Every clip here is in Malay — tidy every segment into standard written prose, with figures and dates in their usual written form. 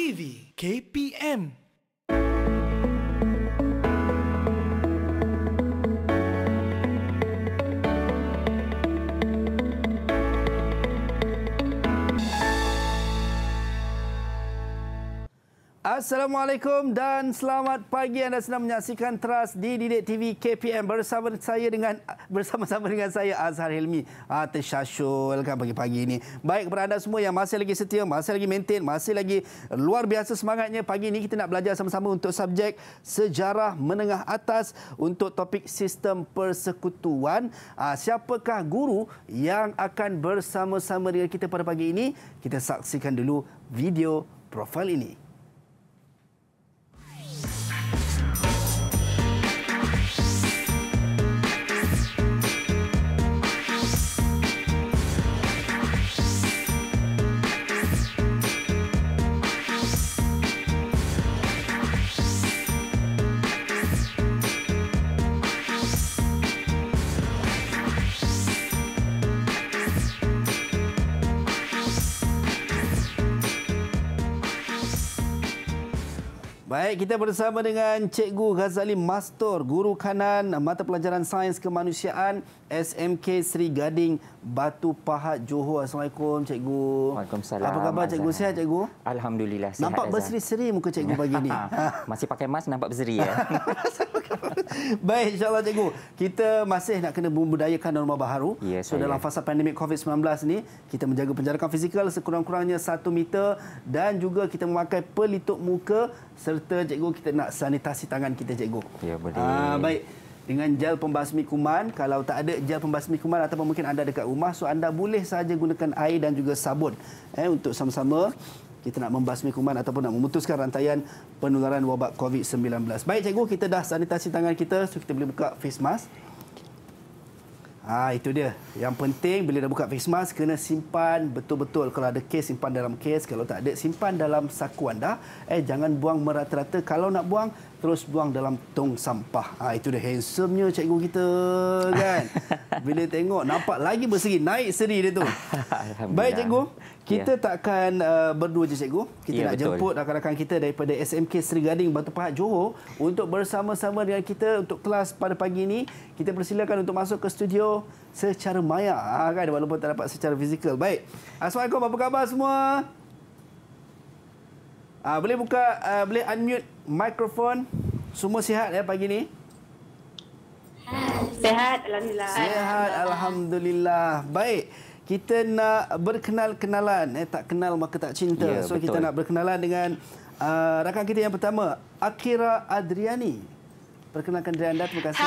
TV KPM. Assalamualaikum dan selamat pagi. Anda sedang menyaksikan Teras di Didik TV KPM bersama dengan saya Azhar Hilmi. Tersyasyul kan pagi-pagi ini. Baik, kepada anda semua yang masih lagi setia, masih lagi maintain, masih lagi luar biasa semangatnya. Pagi ini kita nak belajar sama-sama untuk subjek sejarah menengah atas untuk topik sistem persekutuan. Siapakah guru yang akan bersama-sama dengan kita pada pagi ini? Kita saksikan dulu video profil ini. Baik, kita bersama dengan Cikgu Ghazali Mastor, Guru Kanan Mata Pelajaran Sains Kemanusiaan SMK Seri Gading, Batu Pahat, Johor. Assalamualaikum, Cikgu. Waalaikumsalam. Apa khabar, Cikgu? Sihat, Cikgu? Alhamdulillah, sihat. Nampak berseri-seri muka Cikgu pagi ni. Masih pakai mask, nampak berseri ya? Baik, insyaAllah, Cikgu. Kita masih nak kena membudayakan norma baharu. Yes, dalam fasa pandemik COVID-19 ni, kita menjaga penjarakan fizikal sekurang-kurangnya 1 meter dan juga kita memakai pelitup muka serta, Cikgu, kita nak sanitasi tangan kita, Cikgu. Ya, boleh. Baik. Dengan gel pembasmi kuman. Kalau tak ada gel pembasmi kuman ataupun mungkin anda dekat rumah, so anda boleh saja gunakan air dan juga sabun untuk sama-sama kita nak membasmi kuman ataupun nak memutuskan rantaian penularan wabak COVID-19. Baik, Cikgu, kita dah sanitasi tangan kita, so kita boleh buka face mask. Itu dia. Yang penting bila dah buka face mask, kena simpan betul-betul. Kalau ada kes, simpan dalam kes. Kalau tak ada, simpan dalam saku anda. Jangan buang merata-rata. Kalau nak buang, terus buang dalam tong sampah. Itu dia handsome-nya cikgu kita kan. Bila tengok, nampak lagi berseri. Naik seri dia tu. Baik, Cikgu. Kita takkan berdua je, Cikgu. Kita nak jemput rakan-rakan kita daripada SMK Seri Gading, Batu Pahat, Johor untuk bersama-sama dengan kita untuk kelas pada pagi ini. Kita persilakan untuk masuk ke studio secara maya, kan, walaupun tak dapat secara fizikal. Baik. Assalamualaikum, apa khabar semua? Boleh buka, boleh unmute mikrofon. Semua sihat ya pagi ni? Sehat, Alhamdulillah. Sehat, Alhamdulillah. Baik. Kita nak berkenal-kenalan. Tak kenal maka tak cinta. Ya, so, kita nak berkenalan dengan rakan kita yang pertama, Akira Adriani. Perkenalkan diri anda, terima kasih.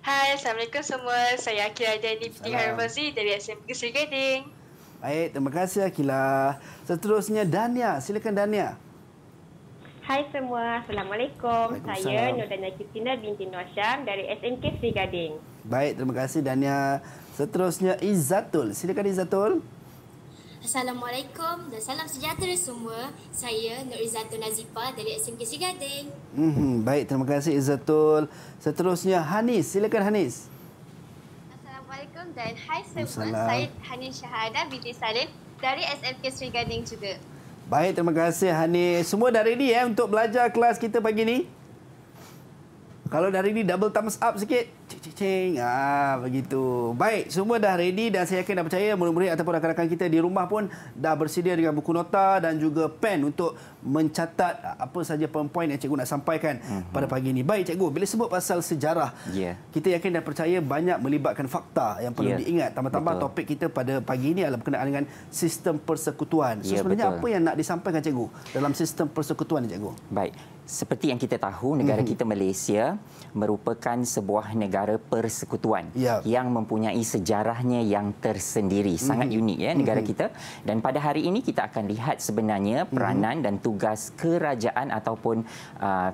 Hai, Assalamualaikum semua. Saya Akira Adriani binti Harfazi dari SMK Seri Gading. Baik, terima kasih Akila. Seterusnya Dania. Silakan Dania. Hai semua, Assalamualaikum. Saya Nurdania Kristina binti Nur Syam dari SMK Seri Gading. Baik, terima kasih Dania. Seterusnya Izzatul. Silakan Izzatul. Assalamualaikum dan salam sejahtera semua. Saya Nur Izzatul Nazifah dari SMK Seri Gading. Baik, terima kasih Izzatul. Seterusnya Hanis. Silakan Hanis. Assalamualaikum dan hai semua. Saya Hanis Syahada binti Salim dari SMK Seri Gading juga. Baik, terima kasih Hanis. Semua dah ready untuk belajar kelas kita pagi ni? Kalau dah ready, double thumbs up sikit. Cing-cing. Begitu. Baik, semua dah ready dan saya yakin dan percaya murid-murid ataupun rakan-rakan kita di rumah pun dah bersedia dengan buku nota dan juga pen untuk mencatat apa saja poin-poin yang cikgu nak sampaikan pada pagi ini. Baik, cikgu, bila sebut pasal sejarah, kita yakin dan percaya banyak melibatkan fakta yang perlu diingat. Tambah-tambah topik kita pada pagi ini adalah berkenaan dengan sistem persekutuan. So, sebenarnya apa yang nak disampaikan cikgu dalam sistem persekutuan ni, cikgu? Baik. Seperti yang kita tahu, negara kita Malaysia merupakan sebuah negara persekutuan yang mempunyai sejarahnya yang tersendiri. Sangat unik ya negara kita. Dan pada hari ini kita akan lihat sebenarnya peranan dan tugas kerajaan ataupun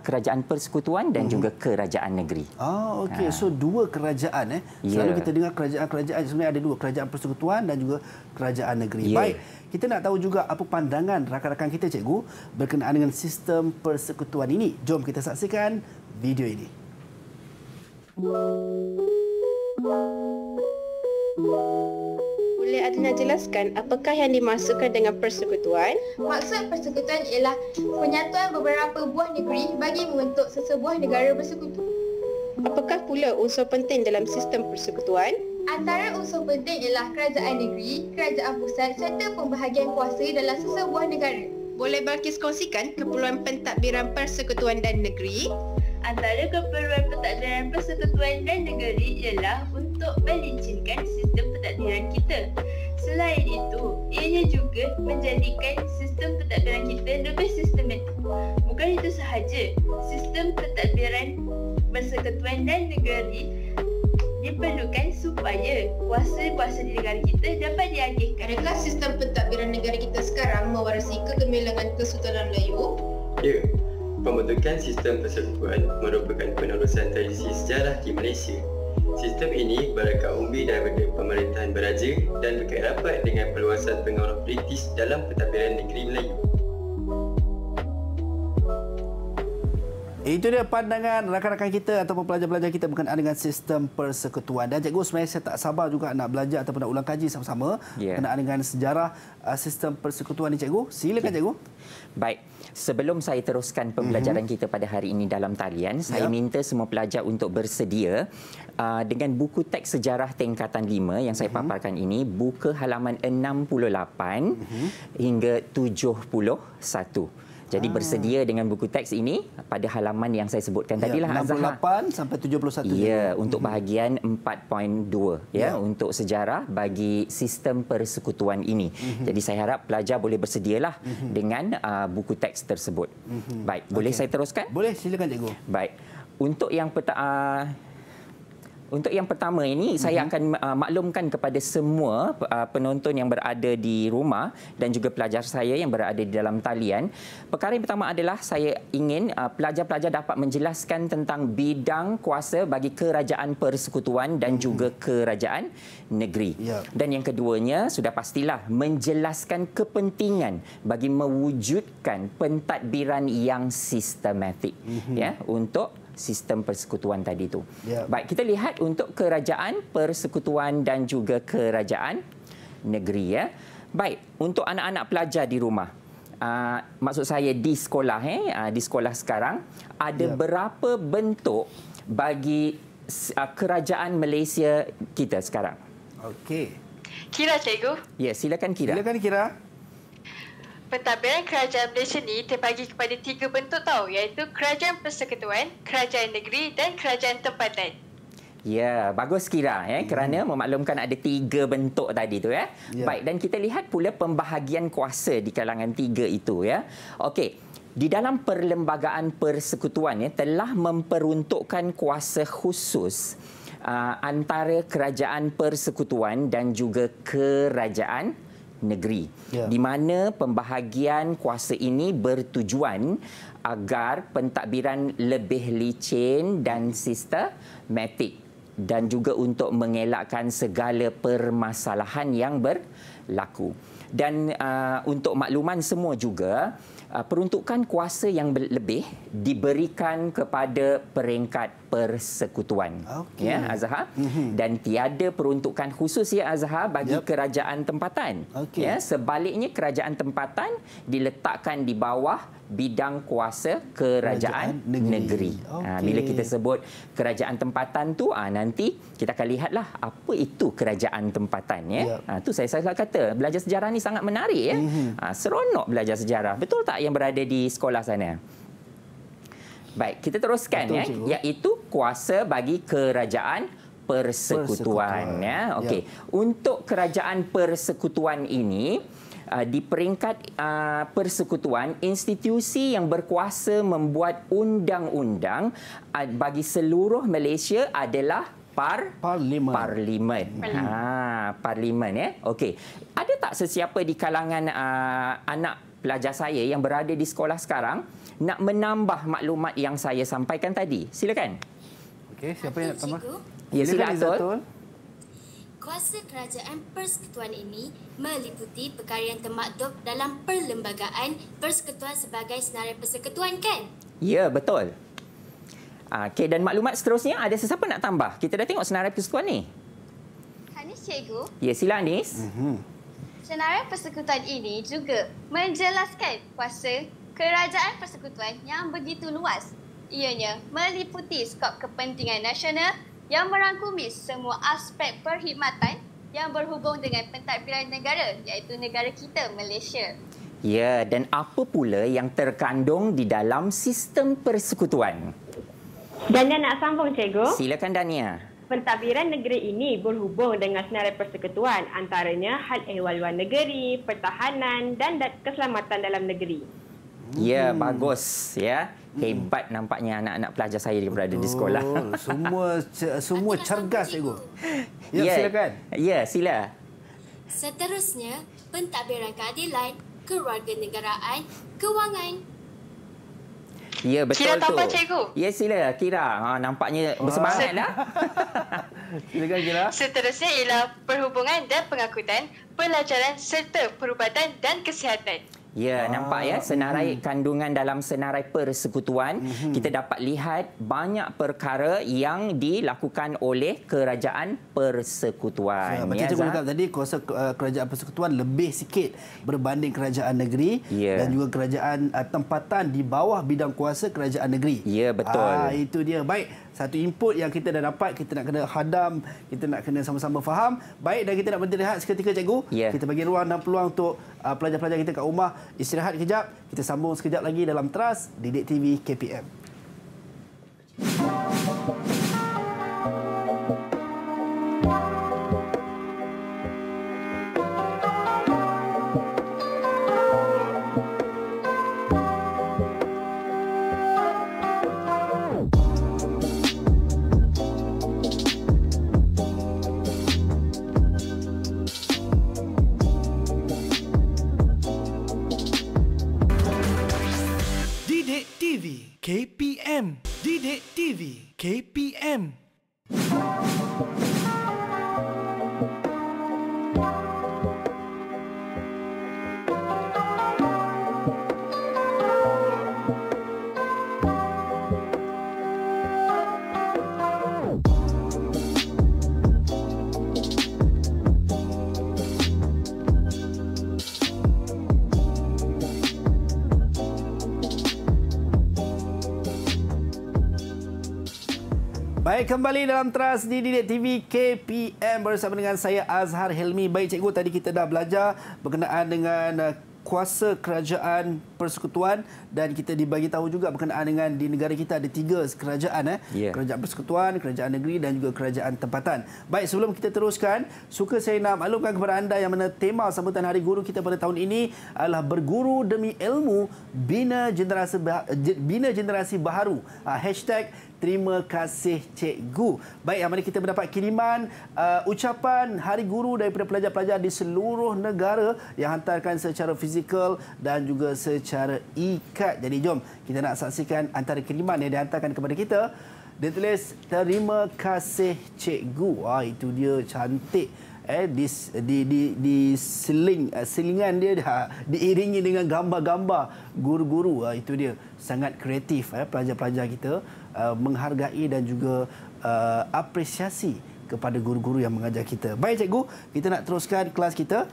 kerajaan persekutuan dan juga kerajaan negeri. Okey. So dua kerajaan Selalu kita dengar kerajaan-kerajaan, sebenarnya ada dua, kerajaan persekutuan dan juga kerajaan negeri. Baik. Kita nak tahu juga apa pandangan rakan-rakan kita, cikgu, berkenaan dengan sistem persekutuan ini. Jom kita saksikan video ini. Mula boleh Adina jelaskan apakah yang dimaksudkan dengan persekutuan? Maksud persekutuan ialah penyatuan beberapa buah negeri bagi membentuk sesebuah negara bersekutu. Apakah pula unsur penting dalam sistem persekutuan? Antara unsur penting ialah kerajaan negeri, kerajaan pusat serta pembahagian kuasa dalam sesebuah negara. Boleh Balkis kongsikan keperluan pentadbiran persekutuan dan negeri? Antara keperluan pentadbiran persekutuan dan negeri ialah untuk melicin sistem pentadbiran kita. Selain itu, ianya juga menjadikan sistem pentadbiran kita lebih sistematik. Bukan itu sahaja, sistem pentadbiran persekutuan dan negeri diperlukan supaya kuasa-kuasa di negara kita dapat diagihkan. Adakah sistem pentadbiran negara kita sekarang mewarisi kegemilangan Kesultanan Melayu? Ya, pembentukan sistem persekutuan merupakan penerusan tradisi sejarah di Malaysia. Sistem ini berakar umbi daripada pemerintahan beraja dan berkait rapat dengan perluasan pengaruh British dalam pentadbiran negeri Melayu. Itu dia pandangan rakan-rakan kita ataupun pelajar-pelajar kita berkenaan dengan sistem persekutuan. Dan cikgu, sebenarnya saya tak sabar juga nak belajar ataupun nak ulang kaji sama-sama berkenaan dengan sejarah sistem persekutuan ni, cikgu. Silakan, cikgu. Baik, sebelum saya teruskan pembelajaran kita pada hari ini dalam talian, saya minta semua pelajar untuk bersedia dengan buku teks sejarah tingkatan 5 yang saya paparkan ini, buka halaman 68 hingga 71. Jadi bersedia dengan buku teks ini pada halaman yang saya sebutkan tadilah, Azhar. 68 sampai 71. Ya, untuk bahagian 4.2 untuk sejarah bagi sistem persekutuan ini. Jadi saya harap pelajar boleh bersedialah dengan buku teks tersebut. Baik, boleh saya teruskan? Boleh, silakan, cikgu. Baik. Untuk yang pertama ini, saya akan maklumkan kepada semua penonton yang berada di rumah dan juga pelajar saya yang berada di dalam talian. Perkara yang pertama adalah saya ingin pelajar-pelajar dapat menjelaskan tentang bidang kuasa bagi kerajaan persekutuan dan juga kerajaan negeri. Dan yang keduanya, sudah pastilah menjelaskan kepentingan bagi mewujudkan pentadbiran yang sistematik untuk sistem persekutuan tadi itu. Baik, kita lihat untuk kerajaan persekutuan dan juga kerajaan negeri. Baik, untuk anak-anak pelajar di rumah, maksud saya di sekolah, di sekolah sekarang, ada berapa bentuk bagi kerajaan Malaysia kita sekarang? Okey. Kira, cikgu. Ya, silakan kira. Silakan kira. Pentadbiran kerajaan Malaysia ni terbagi kepada 3 bentuk tahu, iaitu kerajaan persekutuan, kerajaan negeri dan kerajaan tempatan. Ya, bagus kira kerana memaklumkan ada 3 bentuk tadi tu Baik, dan kita lihat pula pembahagian kuasa di kalangan 3 itu Okey. Di dalam perlembagaan persekutuan telah memperuntukkan kuasa khusus antara kerajaan persekutuan dan juga kerajaan negeri, di mana pembahagian kuasa ini bertujuan agar pentadbiran lebih licin dan sistematik dan juga untuk mengelakkan segala permasalahan yang berlaku. Dan untuk makluman semua juga, peruntukan kuasa yang lebih diberikan kepada peringkat persekutuan. Azhar. Dan tiada peruntukan khusus Azhar bagi kerajaan tempatan. Sebaliknya, kerajaan tempatan diletakkan di bawah bidang kuasa kerajaan negeri. Bila kita sebut kerajaan tempatan tu, nanti kita akan lihatlah apa itu kerajaan tempatan. Tu saya salah kata, belajar sejarah ni sangat menarik. Seronok belajar sejarah. Betul tak yang berada di sekolah sana? Baik, kita teruskan iaitu kuasa bagi kerajaan persekutuan. Okey. Untuk kerajaan persekutuan ini, di peringkat persekutuan, institusi yang berkuasa membuat undang-undang bagi seluruh Malaysia adalah Parlimen. Parlimen. Okey. Ada tak sesiapa di kalangan anak pelajar saya yang berada di sekolah sekarang nak menambah maklumat yang saya sampaikan tadi? Silakan. Okey, siapa yang nak tambah? Ya, silakan. Kuasa kerajaan persekutuan ini meliputi perkara yang termaktub dalam perlembagaan persekutuan sebagai senarai persekutuan, kan? Ya, betul. Okey, dan maklumat seterusnya ada sesiapa nak tambah? Kita dah tengok senarai persekutuan ni. Hanis Cikgu. Ya, sila Anis. Senarai persekutuan ini juga menjelaskan kuasa kerajaan persekutuan yang begitu luas. Ianya meliputi skop kepentingan nasional yang merangkumi semua aspek perkhidmatan yang berhubung dengan pentadbiran negara, iaitu negara kita, Malaysia. Ya, dan apa pula yang terkandung di dalam sistem persekutuan? Dania nak sambung, Cikgu. Silakan Dania. Pentadbiran negeri ini berhubung dengan senarai persekutuan, antaranya hal ehwal luar negeri, pertahanan dan keselamatan dalam negeri. Ya, bagus ya. Hebat nampaknya anak-anak pelajar saya yang berada di sekolah. Semua cergas, Cikgu. Ya, silakan. Ya, sila. Seterusnya, pentadbiran keadilan, kewarganegaraan, kewangan. Ya, betul Kira tu. tambah, Cikgu. Ya, sila. Kira. Nampaknya bersemangat dah. Silakan, Kira. Seterusnya ialah perhubungan dan pengangkutan, pelajaran serta perubatan dan kesihatan. Ya, nampak ya senarai kandungan dalam senarai persekutuan. Kita dapat lihat banyak perkara yang dilakukan oleh kerajaan persekutuan. Macam Cikgu cakap tadi, kuasa kerajaan persekutuan lebih sikit berbanding kerajaan negeri dan juga kerajaan tempatan di bawah bidang kuasa kerajaan negeri. Ya, betul. Itu dia. Baik, satu input yang kita dah dapat, kita nak kena hadam, kita nak kena sama-sama faham. Baik, dan kita nak berhenti rehat seketika, Cikgu. Kita bagi ruang dan peluang untuk pelajar-pelajar kita kat rumah istirahat kejap. Kita sambung sekejap lagi dalam Teras Didik TV KPM. KPM. Didik TV KPM. Baik, kembali dalam Teras di Didik TV KPM bersama dengan saya Azhar Helmi. Baik, Cikgu, tadi kita dah belajar berkenaan dengan kuasa kerajaan persekutuan dan kita dibagi tahu juga berkenaan dengan di negara kita ada 3 kerajaan kerajaan persekutuan, kerajaan negeri dan juga kerajaan tempatan. Baik, sebelum kita teruskan, suka saya nak maklumkan kepada anda yang mana tema sambutan Hari Guru kita pada tahun ini adalah berguru demi ilmu, bina generasi baharu. Terima kasih, Cikgu. Baik, yang mana kita mendapat kiriman ucapan Hari Guru daripada pelajar-pelajar di seluruh negara yang hantarkan secara fizikal dan juga secara ikat. Jadi jom kita nak saksikan antara kiriman yang dihantarkan kepada kita. Dia tulis, terima kasih, Cikgu. Wah, itu dia cantik. Di selingan dia diiringi dengan gambar-gambar guru-guru. Itu dia, sangat kreatif. Pelajar-pelajar kita menghargai dan juga apresiasi kepada guru-guru yang mengajar kita. Baik, Cikgu, kita nak teruskan kelas kita.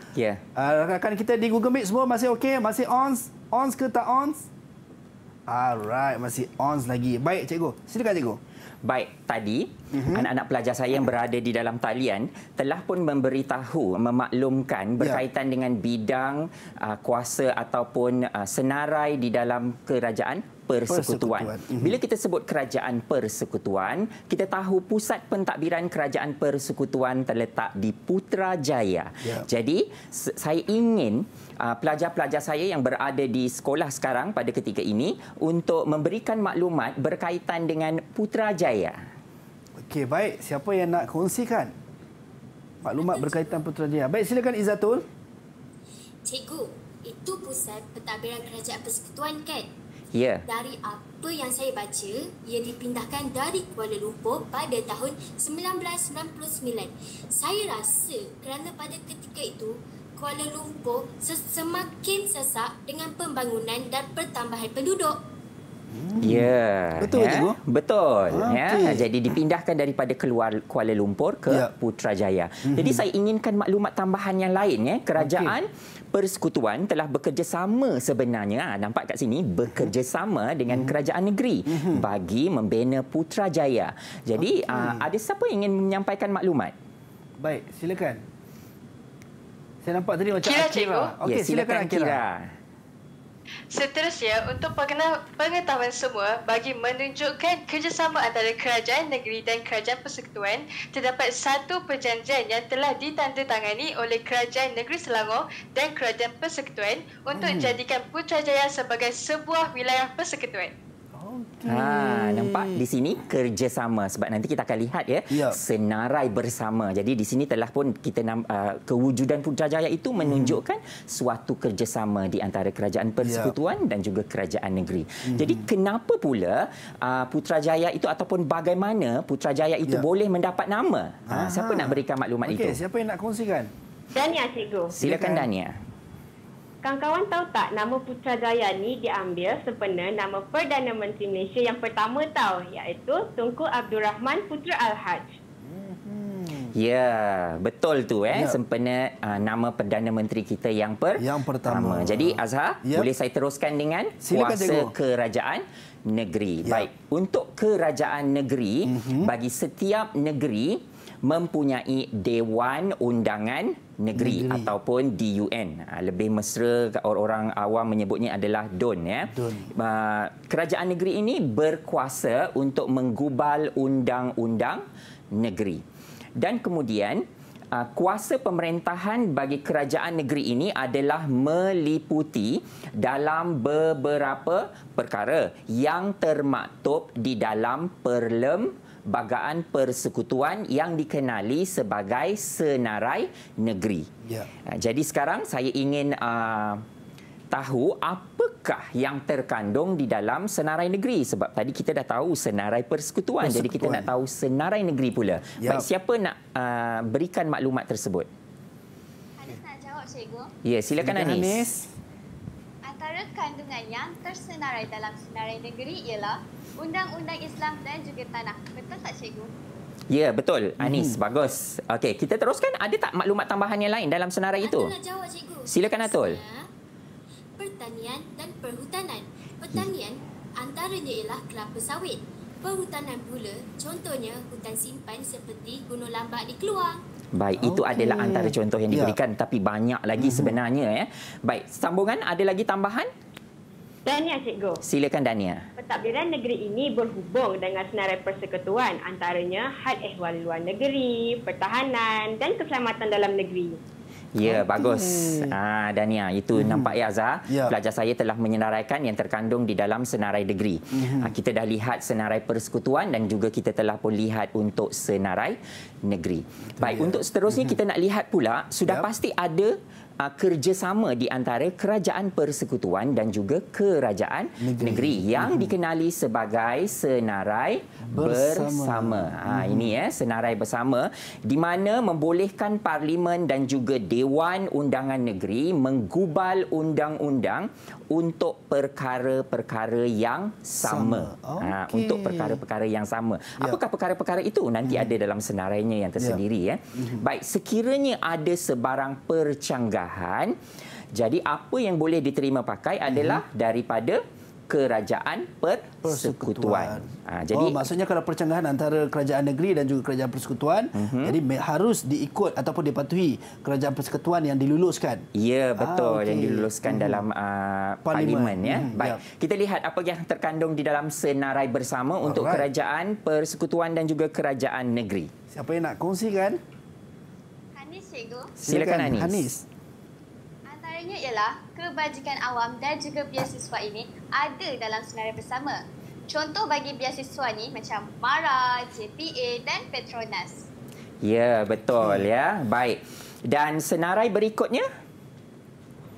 Rakan-rakan kita di Google Meet semua masih okey? Masih ons? Ons ke tak ons? Alright, masih ons lagi. Baik, Cikgu. Silakan, Cikgu. Baik, tadi anak-anak pelajar saya yang berada di dalam talian telah pun memberitahu, memaklumkan berkaitan dengan bidang kuasa ataupun senarai di dalam kerajaan persekutuan. Bila kita sebut kerajaan persekutuan, kita tahu pusat pentadbiran kerajaan persekutuan terletak di Putrajaya. Jadi, saya ingin pelajar-pelajar saya yang berada di sekolah sekarang pada ketika ini untuk memberikan maklumat berkaitan dengan Putrajaya. Okey, baik. Siapa yang nak kongsikan maklumat berkaitan Putrajaya? Baik, silakan Izzatul. Cikgu, itu pusat pentadbiran kerajaan persekutuan kan? Ya. Dari apa yang saya baca, ia dipindahkan dari Kuala Lumpur pada tahun 1999. Saya rasa kerana pada ketika itu, Kuala Lumpur semakin sesak dengan pembangunan dan pertambahan penduduk. Ya, betul cikgu? Betul. Ya. Jadi dipindahkan daripada Kuala Lumpur ke Putrajaya. Jadi saya inginkan maklumat tambahan yang lain. Kerajaan Persekutuan telah bekerjasama sebenarnya, nampak kat sini, bekerjasama dengan kerajaan negeri bagi membina Putrajaya. Jadi ada siapa yang ingin menyampaikan maklumat? Baik, silakan. Saya nampak tadi macam Akira. Okey, silakan Akira. Seterusnya, untuk pengetahuan semua, bagi menunjukkan kerjasama antara kerajaan negeri dan kerajaan persekutuan, terdapat satu perjanjian yang telah ditandatangani oleh kerajaan negeri Selangor dan kerajaan persekutuan untuk jadikan Putrajaya sebagai sebuah wilayah persekutuan. Nampak di sini kerjasama, sebab nanti kita akan lihat senarai bersama. Jadi di sini telah pun kita kewujudan Putrajaya itu menunjukkan suatu kerjasama di antara kerajaan persekutuan dan juga kerajaan negeri. Jadi kenapa pula Putrajaya itu ataupun bagaimana Putrajaya itu boleh mendapat nama? Siapa nak berikan maklumat itu? Siapa yang nak kongsikan? Dania, cikgu. Silakan Dania. Kawan-kawan tahu tak nama Putrajaya ni diambil sempena nama Perdana Menteri Malaysia yang pertama iaitu Tunku Abdul Rahman Putra Al-Haj. Ya, betul tu sempena nama Perdana Menteri kita yang pertama. Jadi Azhar, boleh saya teruskan dengan kuasa kerajaan negeri. Baik, untuk kerajaan negeri, bagi setiap negeri mempunyai Dewan Undangan Negeri ataupun DUN. Lebih mesra orang awam menyebutnya adalah DUN. Kerajaan negeri ini berkuasa untuk menggubal undang-undang negeri. Dan kemudian kuasa pemerintahan bagi kerajaan negeri ini adalah meliputi dalam beberapa perkara yang termaktub di dalam Perlembagaan Persekutuan yang dikenali sebagai Senarai Negeri. Jadi sekarang saya ingin tahu apakah yang terkandung di dalam Senarai Negeri. Sebab tadi kita dah tahu Senarai Persekutuan. Jadi kita nak tahu Senarai Negeri pula. Baik, siapa nak berikan maklumat tersebut? Anis nak jawab, cikgu. Ya, silakan Anis. Antara kandungan yang tersenarai dalam Senarai Negeri ialah Undang-Undang Islam dan juga Tanah. Betul tak, cikgu? Ya, betul. Anis, bagus. Okey, kita teruskan. Ada tak maklumat tambahan yang lain dalam senarai itu? Nak jawab, cikgu. Silakan, Atul. Pertanian dan perhutanan. Pertanian antaranya ialah kelapa sawit. Perhutanan pula contohnya hutan simpan seperti Gunung Lambak di Keluang. Baik, itu adalah antara contoh yang diberikan, tapi banyak lagi sebenarnya. Baik, sambungan ada lagi tambahan? Dania, cikgu. Silakan Dania. Pentadbiran negeri ini berhubung dengan senarai persekutuan, antaranya hal ehwal luar negeri, pertahanan dan keselamatan dalam negeri. Ya, bagus. Dania, itu nampak ya Azhar. Pelajar saya telah menyenaraikan yang terkandung di dalam senarai negeri. Kita dah lihat senarai persekutuan dan juga kita telah pun lihat untuk senarai negeri. Baik, untuk seterusnya kita nak lihat pula, sudah pasti ada kerjasama di antara kerajaan persekutuan dan juga kerajaan negeri yang dikenali sebagai senarai bersama. Ini senarai bersama di mana membolehkan parlimen dan juga Dewan Undangan Negeri menggubal undang-undang untuk perkara-perkara yang sama. Untuk perkara-perkara yang sama. Apakah perkara-perkara itu? Nanti ada dalam senarainya yang tersendiri. Baik, sekiranya ada sebarang percanggahan, jadi apa yang boleh diterima pakai adalah daripada kerajaan persekutuan. Jadi maksudnya kalau percanggahan antara kerajaan negeri dan juga kerajaan persekutuan, jadi harus diikut ataupun dipatuhi kerajaan persekutuan yang diluluskan. Ya, betul, yang diluluskan dalam parlimen. Baik, kita lihat apa yang terkandung di dalam senarai bersama untuk kerajaan persekutuan dan juga kerajaan negeri. Siapa yang nak kongsikan? Anis, cikgu. Silakan Anis. Antaranya ialah kebajikan awam dan juga beasiswa ini ada dalam senarai bersama. Contoh bagi beasiswa ni macam MARA, JPA dan Petronas. Ya, betul ya. Baik. Dan senarai berikutnya?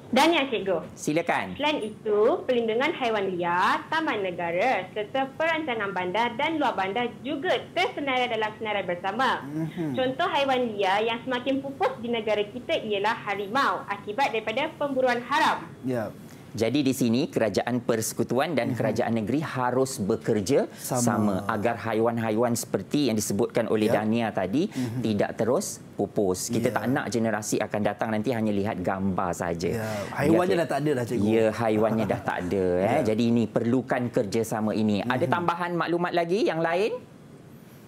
Dania, cikgu. Silakan. Selain itu, pelindungan haiwan liar, taman negara serta perancangan bandar dan luar bandar juga tersenarai dalam senarai bersama. Contoh haiwan liar yang semakin pupus di negara kita ialah harimau akibat daripada pemburuan haram. Jadi di sini kerajaan persekutuan dan kerajaan negeri harus bekerja sama agar haiwan-haiwan seperti yang disebutkan oleh Dania tadi tidak terus pupus. Kita tak nak generasi akan datang nanti hanya lihat gambar saja. Haiwannya dah tak ada dah, cikgu. Ya, haiwannya dah tak ada. Jadi ini perlukan kerjasama ini. Ada tambahan maklumat lagi yang lain?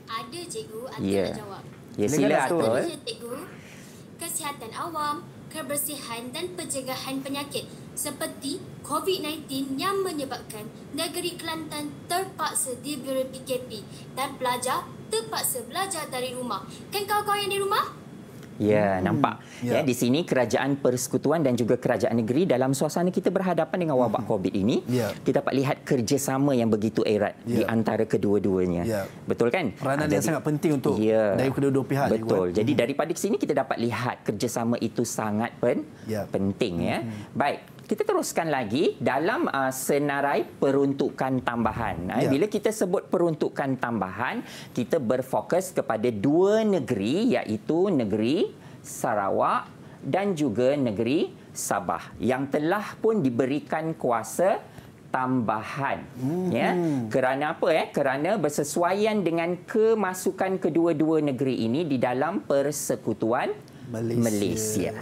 Ada, cikgu. Ada nak jawab. Ya, sila Atul. Cikgu, kesihatan awam, kebersihan dan pencegahan penyakit seperti COVID-19 yang menyebabkan negeri Kelantan terpaksa diberi PKP dan pelajar terpaksa belajar dari rumah. Kan kawan-kawan yang di rumah? Ya, nampak. Ya, di sini kerajaan persekutuan dan juga kerajaan negeri dalam suasana kita berhadapan dengan wabak COVID ini, kita dapat lihat kerjasama yang begitu erat di antara kedua-duanya. Betul kan? Peranan yang sangat penting untuk dari kedua-dua pihak. Betul. Jadi daripada sini kita dapat lihat kerjasama itu sangat penting. Baik. Kita teruskan lagi dalam senarai peruntukan tambahan. Bila kita sebut peruntukan tambahan, kita berfokus kepada dua negeri, iaitu negeri Sarawak dan juga negeri Sabah yang telah pun diberikan kuasa tambahan. Kerana apa? Kerana bersesuaian dengan kemasukan kedua-dua negeri ini di dalam persekutuan Malaysia.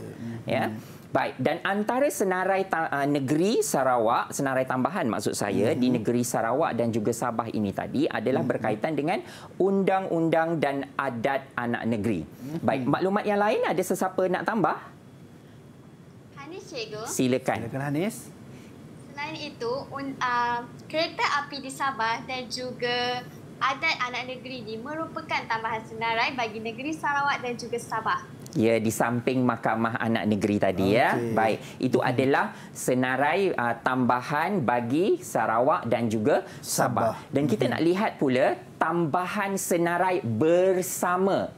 Baik, dan antara senarai negeri Sarawak, senarai tambahan maksud saya di negeri Sarawak dan juga Sabah ini tadi adalah berkaitan dengan undang-undang dan adat anak negeri. Baik, maklumat yang lain ada sesiapa nak tambah? Hanis, cikgu. Silakan. Silakan Hanis. Selain itu, kereta api di Sabah dan juga adat anak negeri ini merupakan tambahan senarai bagi negeri Sarawak dan juga Sabah. Ya, di samping Mahkamah Anak Negeri tadi Baik, itu adalah senarai tambahan bagi Sarawak dan juga Sabah. Dan kita nak lihat pula tambahan senarai bersama.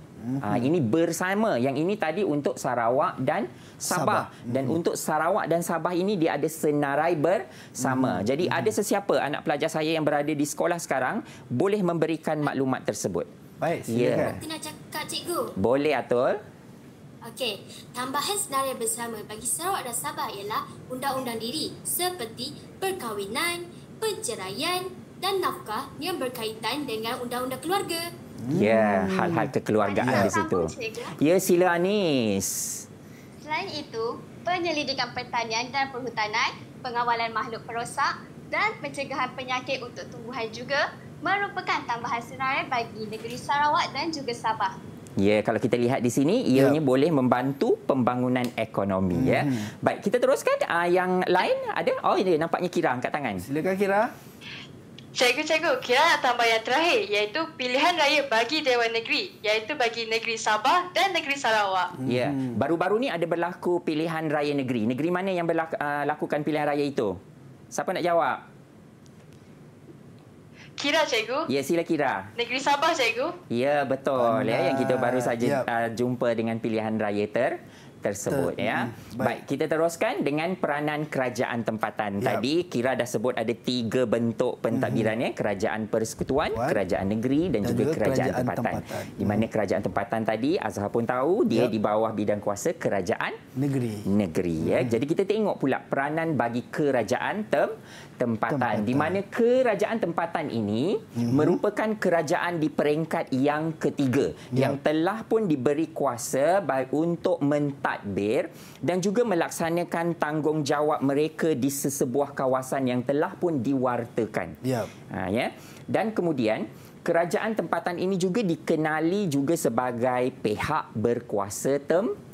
Ini bersama. Yang ini tadi untuk Sarawak dan Sabah. Dan untuk Sarawak dan Sabah ini dia ada senarai bersama. Jadi ada sesiapa anak pelajar saya yang berada di sekolah sekarang boleh memberikan maklumat tersebut. Baik, silakan. Kita nak cakap, cikgu. Boleh, Atul. Okey, tambahan senarai bersama bagi Sarawak dan Sabah ialah undang-undang diri seperti perkahwinan, perceraian dan nafkah yang berkaitan dengan undang-undang keluarga. Ya, hal-hal kekeluargaan di situ. Ya, sila Anis. Selain itu, penyelidikan pertanian dan perhutanan, pengawalan makhluk perosak dan pencegahan penyakit untuk tumbuhan juga merupakan tambahan senarai bagi negeri Sarawak dan juga Sabah. Ya, kalau kita lihat di sini, ianya boleh membantu pembangunan ekonomi. Baik, kita teruskan. Yang lain ada? Oh, ini nampaknya Kira angkat tangan. Silakan Kira. Cikgu, Kira nak tambah yang terakhir, iaitu pilihan raya bagi Dewan Negeri, iaitu bagi negeri Sabah dan negeri Sarawak. Ya, baru-baru ni ada berlaku pilihan raya negeri. Negeri mana yang lakukan pilihan raya itu? Siapa nak jawab? Kira, cikgu. Ya, sila Kira. Negeri Sabah, cikgu. Ya, betul. Yang kita baru saja jumpa dengan pilihan raya tersebut. Baik, kita teruskan dengan peranan kerajaan tempatan. Tadi Kira dah sebut ada 3 bentuk pentadbiran. Kerajaan persekutuan, kerajaan negeri dan juga kerajaan tempatan. Di mana kerajaan tempatan tadi, Azhar pun tahu, dia di bawah bidang kuasa kerajaan negeri. Jadi kita tengok pula peranan bagi kerajaan tempatan. Di mana kerajaan tempatan ini merupakan kerajaan di peringkat yang ketiga yang telah pun diberi kuasa untuk mentadbir dan juga melaksanakan tanggungjawab mereka di sesebuah kawasan yang telah pun diwartakan. Dan kemudian kerajaan tempatan ini juga dikenali juga sebagai pihak berkuasa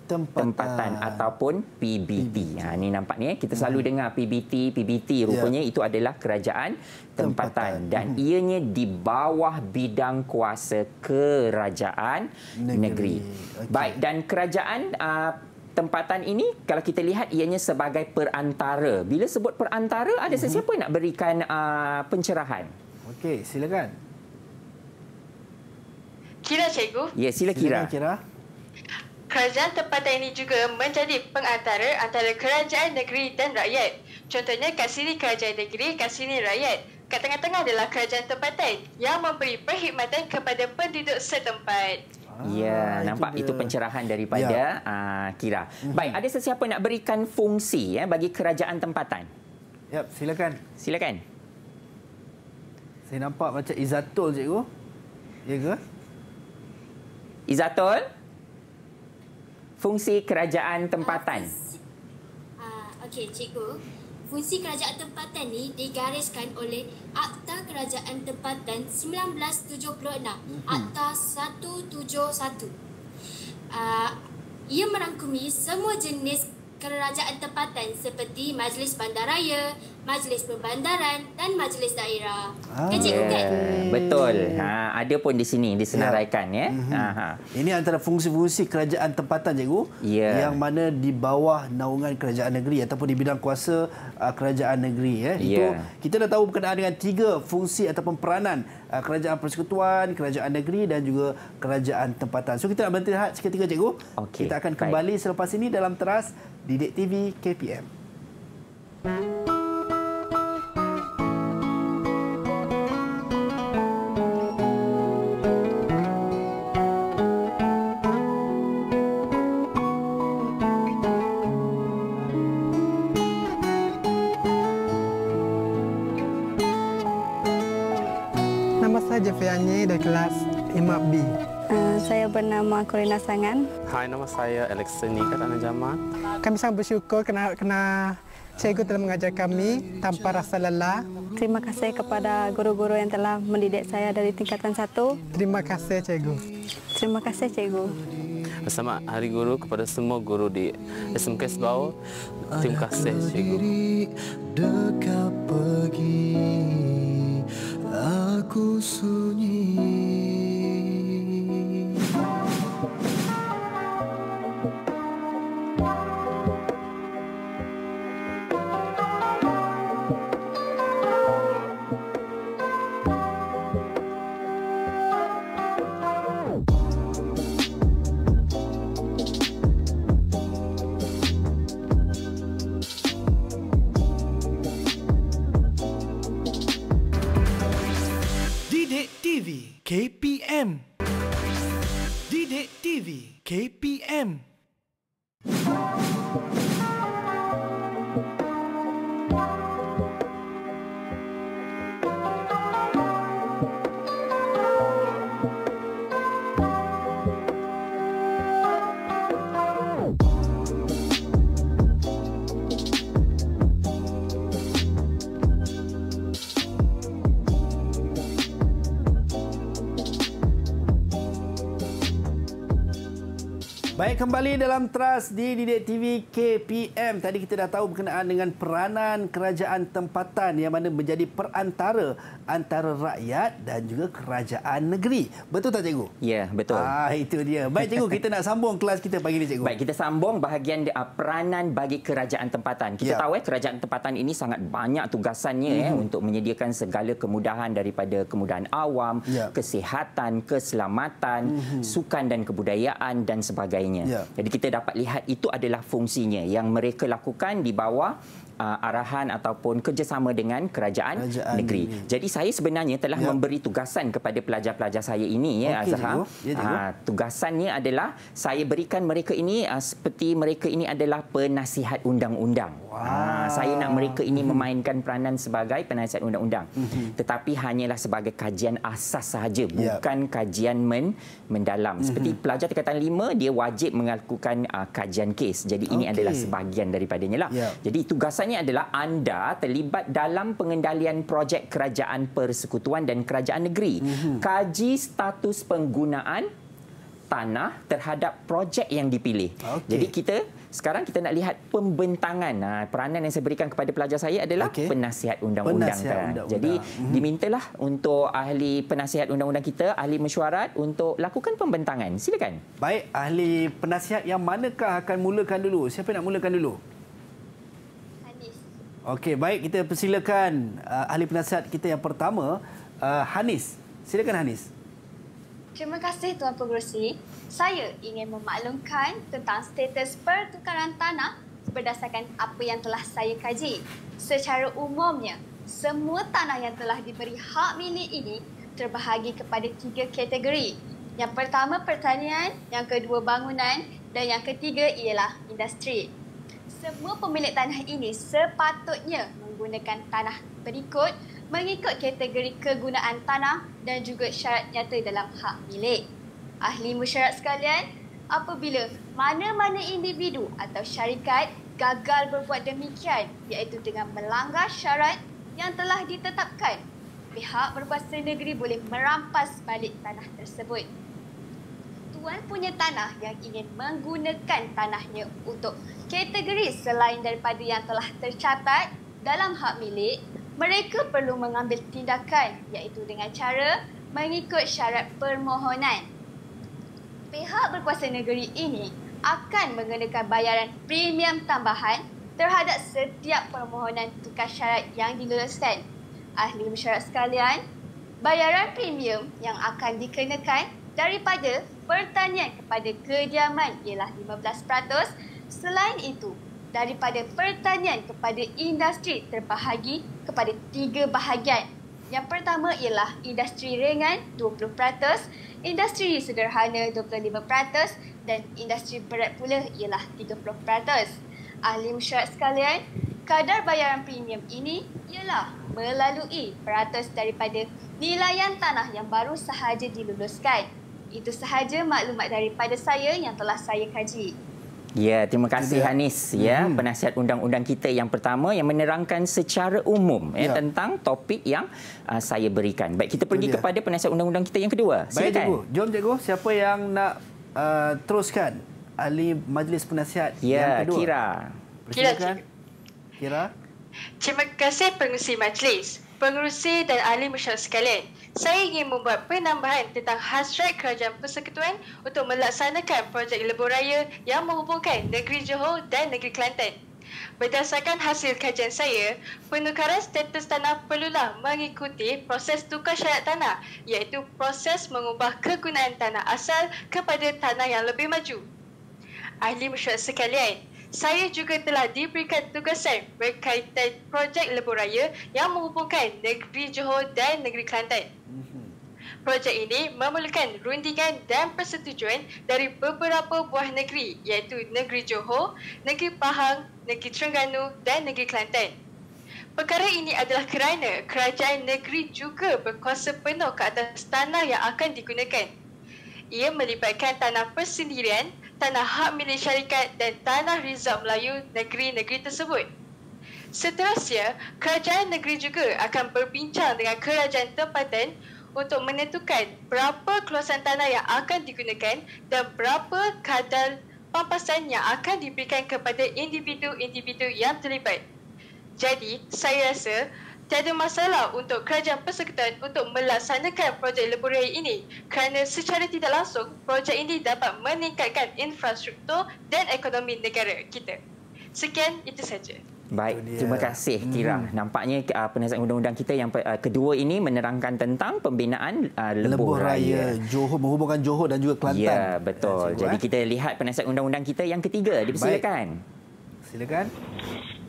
tempatan ataupun PBT. Ini nampaknya kita selalu dengar PBT rupanya itu adalah kerajaan tempatan dan ianya di bawah bidang kuasa kerajaan negeri. Baik, dan kerajaan tempatan ini kalau kita lihat ianya sebagai perantara. Bila sebut perantara, ada sesiapa nak berikan pencerahan? Okey, silakan. Kira, cikgu. Ya, sila Kira. Kerajaan tempatan ini juga menjadi pengantara antara kerajaan negeri dan rakyat. Contohnya kat sini kerajaan negeri, kat sini rakyat. Kat tengah-tengah adalah kerajaan tempatan yang memberi perkhidmatan kepada penduduk setempat. Ya, nampak itu pencerahan daripada Kira. Baik, ada sesiapa nak berikan fungsi bagi kerajaan tempatan? Yap, silakan. Silakan. Saya nampak macam Izzatul, cikgu. Ya ke? Izzatul? Fungsi kerajaan tempatan. Okey, cikgu. Fungsi kerajaan tempatan ni digariskan oleh Akta Kerajaan Tempatan 1976, Akta 171. Ia merangkumi semua jenis kerajaan tempatan seperti Majlis Bandaraya, Majlis Perbandaran dan Majlis Daerah. Kan cikgu kan? Betul. Ada pun di sini disenaraikan ya. Ini antara fungsi-fungsi kerajaan tempatan, cikgu, yang mana di bawah naungan kerajaan negeri ataupun di bidang kuasa kerajaan negeri. Itu kita dah tahu berkenaan dengan 3 fungsi ataupun peranan kerajaan persekutuan, kerajaan negeri dan juga kerajaan tempatan. So kita nak berhenti rehat seketika, cikgu. Kita akan kembali selepas ini dalam Teras Didik TV KPM. Nama saya Jeffriani dari kelas 5B. Saya bernama Corina Sangan. Hai, nama saya Alexei Katana Jamal. Kami sangat bersyukur kerana cikgu telah mengajar kami tanpa rasa lelah. Terima kasih kepada guru-guru yang telah mendidik saya dari tingkatan 1. Terima kasih, cikgu. Terima kasih, cikgu. Bersama Hari Guru kepada semua guru di SMK Sebau. Terima kasih, cikgu. Dekat pergi, aku sunyi. KPM. Didik TV KPM. Baik, kembali dalam Teras di Didik TV KPM. Tadi kita dah tahu berkenaan dengan peranan kerajaan tempatan yang mana menjadi perantara antara rakyat dan juga kerajaan negeri. Betul tak, cikgu? Ya, betul. Itu dia. Baik, cikgu, kita nak sambung kelas kita pagi ni, cikgu. Baik, kita sambung bahagian peranan bagi kerajaan tempatan. Kita tahu kerajaan tempatan ini sangat banyak tugasannya untuk menyediakan segala kemudahan daripada kemudahan awam, kesihatan, keselamatan, sukan dan kebudayaan dan sebagainya. Jadi kita dapat lihat itu adalah fungsinya yang mereka lakukan di bawah arahan ataupun kerjasama dengan kerajaan negeri. Jadi saya sebenarnya telah memberi tugasan kepada pelajar-pelajar saya ini, Azhar. Tugasannya adalah saya berikan mereka ini seperti mereka ini adalah penasihat undang-undang. Saya nak mereka ini memainkan peranan sebagai penasihat undang-undang. Tetapi hanyalah sebagai kajian asas sahaja, bukan kajian mendalam. Seperti pelajar tingkatan 5, dia wajib melakukan kajian kes. Jadi ini adalah sebahagian daripadanya lah. Jadi tugasannya adalah anda terlibat dalam pengendalian projek kerajaan persekutuan dan kerajaan negeri. Kaji status penggunaan tanah terhadap projek yang dipilih. Jadi sekarang kita nak lihat pembentangan. Peranan yang saya berikan kepada pelajar saya adalah penasihat undang-undang. Jadi dimintalah untuk ahli penasihat undang-undang kita, ahli mesyuarat untuk lakukan pembentangan. Silakan. Baik, ahli penasihat yang manakah akan mulakan dulu? Siapa nak mulakan dulu? Hanis. Okey, baik, kita persilakan ahli penasihat kita yang pertama, Hanis. Silakan, Hanis. Terima kasih Tuan Pengerusi. Saya ingin memaklumkan tentang status pertukaran tanah berdasarkan apa yang telah saya kaji. Secara umumnya, semua tanah yang telah diberi hak milik ini terbahagi kepada 3 kategori. Yang pertama pertanian, yang kedua bangunan dan yang ketiga ialah industri. Semua pemilik tanah ini sepatutnya menggunakan tanah berikut mengikut kategori kegunaan tanah dan juga syarat nyata dalam hak milik. Ahli mesyuarat sekalian, apabila mana-mana individu atau syarikat gagal berbuat demikian iaitu dengan melanggar syarat yang telah ditetapkan, pihak berkuasa negeri boleh merampas balik tanah tersebut. Tuan punya tanah yang ingin menggunakan tanahnya untuk kategori selain daripada yang telah tercatat dalam hak milik, mereka perlu mengambil tindakan iaitu dengan cara mengikut syarat permohonan. Pihak berkuasa negeri ini akan mengenakan bayaran premium tambahan terhadap setiap permohonan tukar syarat yang diluluskan. Ahli mesyuarat sekalian, bayaran premium yang akan dikenakan daripada pertanian kepada kediaman ialah 15%. Selain itu, daripada pertanian kepada industri terbahagi kepada 3 bahagian. Yang pertama ialah industri ringan 20%, industri sederhana 25% dan industri berat pula ialah 30%. Ahli mesyuarat sekalian, kadar bayaran premium ini ialah melalui peratus daripada nilaian tanah yang baru sahaja diluluskan. Itu sahaja maklumat daripada saya yang telah saya kaji. Ya, terima kasih Hanis ya, penasihat undang-undang kita yang pertama yang menerangkan secara umum tentang topik yang saya berikan. Baik, kita pergi kepada penasihat undang-undang kita yang kedua. Silakan. Baik cikgu, jom cikgu, siapa yang nak teruskan ahli majlis penasihat yang kedua? Kira. Kira. Terima kasih pengerusi majlis, pengerusi dan ahli mesyuarat sekalian. Saya ingin membuat penambahan tentang hasrat Kerajaan Persekutuan untuk melaksanakan projek lebuh raya yang menghubungkan negeri Johor dan negeri Kelantan. Berdasarkan hasil kajian saya, penukaran status tanah perlulah mengikuti proses tukar syarat tanah iaitu proses mengubah kegunaan tanah asal kepada tanah yang lebih maju. Ahli mesyuarat sekalian, saya juga telah diberikan tugasan berkaitan projek lebuh raya yang menghubungkan negeri Johor dan negeri Kelantan. Projek ini memerlukan rundingan dan persetujuan dari beberapa buah negeri iaitu negeri Johor, negeri Pahang, negeri Terengganu dan negeri Kelantan. Perkara ini adalah kerana kerajaan negeri juga berkuasa penuh ke atas tanah yang akan digunakan. Ia melibatkan tanah persendirian, tanah hak milik syarikat dan tanah rizab Melayu negeri-negeri tersebut. Seterusnya, kerajaan negeri juga akan berbincang dengan kerajaan tempatan untuk menentukan berapa keluasan tanah yang akan digunakan dan berapa kadar pampasan yang akan diberikan kepada individu-individu yang terlibat. Jadi, saya rasa tiada masalah untuk Kerajaan Persekutuan untuk melaksanakan projek lebuh raya ini kerana secara tidak langsung projek ini dapat meningkatkan infrastruktur dan ekonomi negara kita. Sekian, itu saja. Baik, terima kasih Kira. Nampaknya penasihat undang-undang kita yang kedua ini menerangkan tentang pembinaan lebuh raya Johor, menghubungkan Johor dan juga Kelantan. Ya, betul. Jadi kita lihat penasihat undang-undang kita yang ketiga. Dipersilakan. Silakan.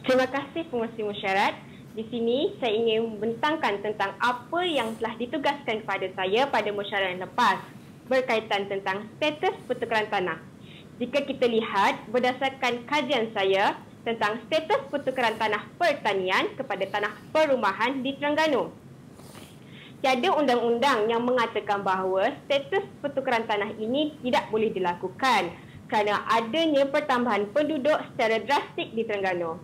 Terima kasih pengerusi mesyuarat. Di sini saya ingin membentangkan tentang apa yang telah ditugaskan kepada saya pada mesyuarat yang lepas berkaitan tentang status pertukaran tanah. Jika kita lihat berdasarkan kajian saya tentang status pertukaran tanah pertanian kepada tanah perumahan di Terengganu. Tiada undang-undang yang mengatakan bahawa status pertukaran tanah ini tidak boleh dilakukan kerana adanya pertambahan penduduk secara drastik di Terengganu.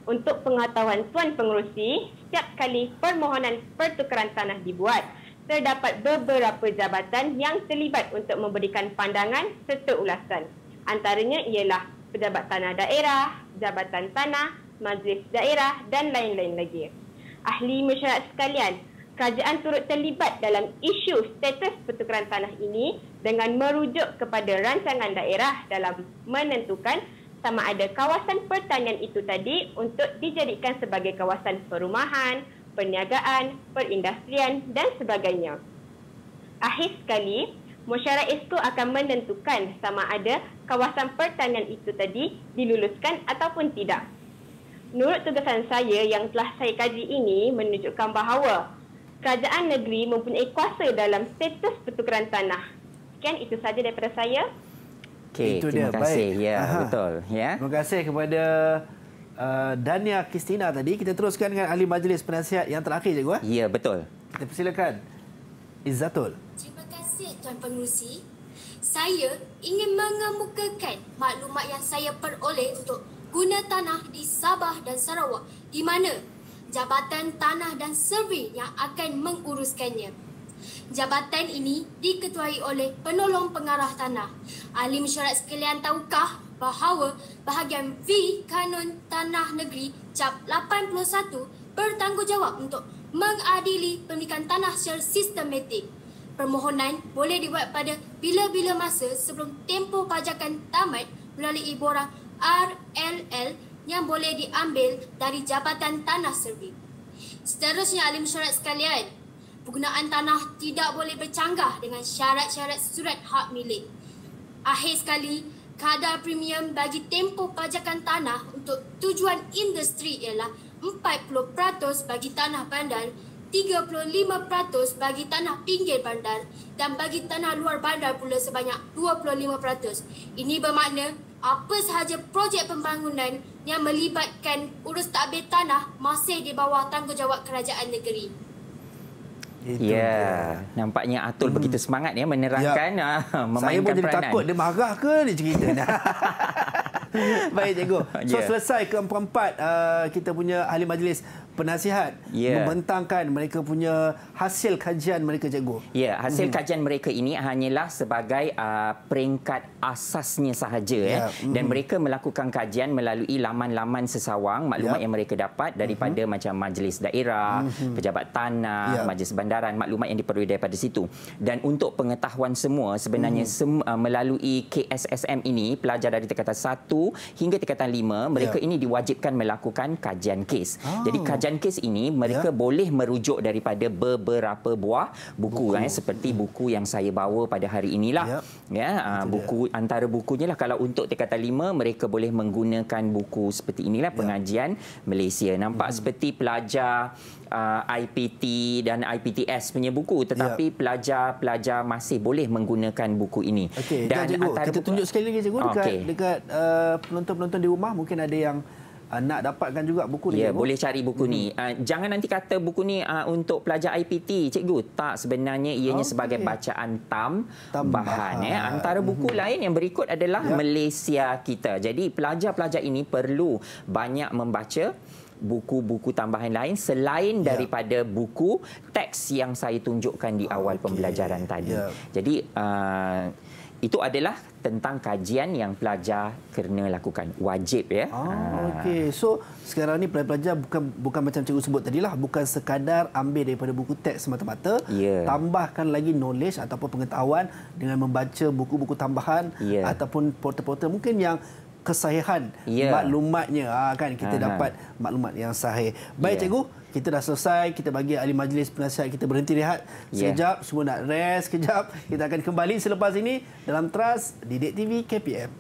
Untuk pengetahuan Tuan Pengerusi, setiap kali permohonan pertukaran tanah dibuat, terdapat beberapa jabatan yang terlibat untuk memberikan pandangan serta ulasan. Antaranya ialah Pejabat Tanah Daerah, Jabatan Tanah, Majlis Daerah dan lain-lain lagi. Ahli mesyuarat sekalian, kerajaan turut terlibat dalam isu status pertukaran tanah ini dengan merujuk kepada rancangan daerah dalam menentukan sama ada kawasan pertanian itu tadi untuk dijadikan sebagai kawasan perumahan, perniagaan, perindustrian dan sebagainya. Akhir sekali, mesyuarat itu akan menentukan sama ada kawasan pertanian itu tadi diluluskan ataupun tidak. Menurut tugasan saya yang telah saya kaji ini menunjukkan bahawa kerajaan negeri mempunyai kuasa dalam status pertukaran tanah. Sekian, itu sahaja daripada saya. Okey, terima kasih. Baik. Ya, betul. Ya. Terima kasih kepada Dania Kristina tadi. Kita teruskan dengan ahli majlis penasihat yang terakhir, cikgu. Ya, betul. Kita persilakan Izzatul. Terima kasih Tuan Pengerusi. Saya ingin mengemukakan maklumat yang saya peroleh untuk guna tanah di Sabah dan Sarawak, di mana Jabatan Tanah dan Survey yang akan menguruskannya. Jabatan ini diketuai oleh penolong pengarah tanah. Ahli mesyuarat sekalian, tahukah bahawa bahagian V Kanun Tanah Negeri Cap 81 bertanggungjawab untuk mengadili pemilikan tanah secara sistematik. Permohonan boleh dibuat pada bila-bila masa sebelum tempoh pajakan tamat melalui borang RLL yang boleh diambil dari Jabatan Tanah Survey. Seterusnya, ahli mesyuarat sekalian, penggunaan tanah tidak boleh bercanggah dengan syarat-syarat surat hak milik. Akhir sekali, kadar premium bagi tempoh pajakan tanah untuk tujuan industri ialah 40% bagi tanah bandar, 35% bagi tanah pinggir bandar dan bagi tanah luar bandar pula sebanyak 25%. Ini bermakna apa sahaja projek pembangunan yang melibatkan urus tadbir tanah masih di bawah tanggungjawab kerajaan negeri. Nampaknya Atul begitu semangat ya menerangkan, memainkan saya pun jadi peranan. takut dia marah ke dia cerita. Baik, cikgu. So selesai keempat-empat kita punya ahli majlis penasihat membentangkan mereka punya hasil kajian mereka, cikgu. Ya, hasil kajian mereka ini hanyalah sebagai peringkat asasnya sahaja dan mereka melakukan kajian melalui laman-laman sesawang maklumat yang mereka dapat daripada macam majlis daerah, pejabat tanah, majlis bandaran, maklumat yang diperoleh daripada situ. Dan untuk pengetahuan semua sebenarnya melalui KSSM ini, pelajar dari tingkatan 1 hingga tingkatan 5 mereka ini diwajibkan melakukan kajian kes. Jadi kajian kes ini mereka boleh merujuk daripada beberapa buah buku. Seperti buku yang saya bawa pada hari inilah. Buku antara bukunya lah, kalau untuk tingkatan 5 mereka boleh menggunakan buku seperti inilah, Pengajian Malaysia. Nampak seperti pelajar IPT dan IPTS punya buku, tetapi pelajar-pelajar masih boleh menggunakan buku ini. Dan cikgu, kita tunjuk sekali lagi, cikgu, dekat penonton-penonton di rumah mungkin ada yang nak dapatkan juga buku ni. Boleh cari buku ni. Jangan nanti kata buku ni untuk pelajar IPT, cikgu. Tak, sebenarnya ianya sebagai bacaan tambahan. Antara buku lain yang berikut adalah Malaysia Kita. Jadi pelajar-pelajar ini perlu banyak membaca buku-buku tambahan lain selain daripada buku teks yang saya tunjukkan di awal pembelajaran tadi. Jadi itu adalah tentang kajian yang pelajar kena lakukan. Wajib ya. So sekarang ni pelajar bukan macam cikgu sebut tadilah, bukan sekadar ambil daripada buku teks semata-mata, tambahkan lagi knowledge ataupun pengetahuan dengan membaca buku-buku tambahan ataupun portal-portal mungkin yang kesahihan maklumatnya, kan kita dapat maklumat yang sahih. Baik, cikgu, kita dah selesai. Kita bagi ahli majlis penasihat kita berhenti rehat sekejap, semua nak rest sekejap. Kita akan kembali selepas ini dalam Teras Didik TV KPM.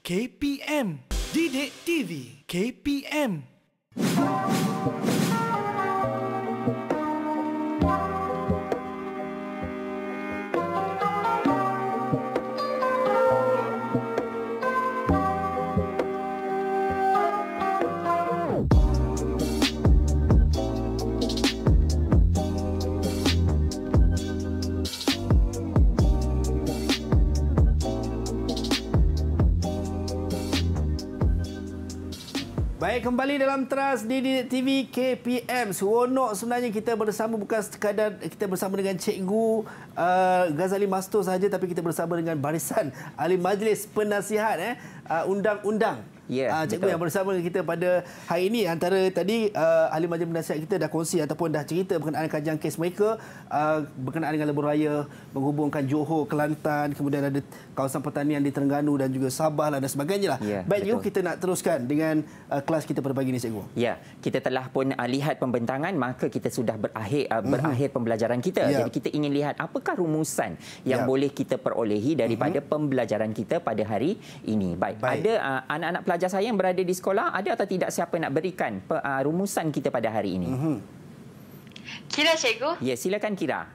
KPM. Didik TV KPM. Baik, kembali dalam Teras Didik TV KPM. Seronok sebenarnya kita bersama, bukan sekadar kita bersama dengan Cikgu Ghazali Mastur sahaja, tapi kita bersama dengan barisan ahli majlis penasihat undang-undang Cikgu yang bersama kita pada hari ini. Antara tadi ahli majlis penasihat kita dah kongsi ataupun dah cerita berkenaan kajian kes mereka berkenaan dengan lebuh raya menghubungkan Johor, Kelantan, kemudian ada kawasan pertanian di Terengganu dan juga Sabah dan sebagainya lah. Baik, cikgu, kita nak teruskan dengan kelas kita pada pagi ini, cikgu. Ya, kita telah pun lihat pembentangan, maka kita sudah berakhir pembelajaran kita. Jadi kita ingin lihat apakah rumusan yang boleh kita perolehi daripada pembelajaran kita pada hari ini. Baik. Ada anak-anak pelajar saya yang berada di sekolah, ada atau tidak siapa nak berikan rumusan kita pada hari ini? Kira, cikgu. Ya, silakan Kira.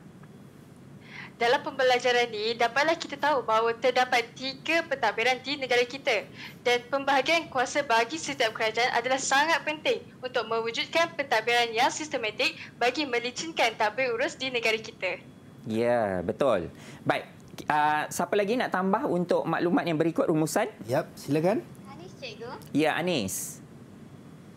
Dalam pembelajaran ini, dapatlah kita tahu bahawa terdapat 3 pentadbiran di negara kita dan pembahagian kuasa bagi setiap kerajaan adalah sangat penting untuk mewujudkan pentadbiran yang sistematik bagi melicinkan tadbir urus di negara kita. Ya, betul. Baik, siapa lagi nak tambah untuk maklumat yang berikut rumusan? Yap, silakan. Anis, cikgu. Ya, Anis.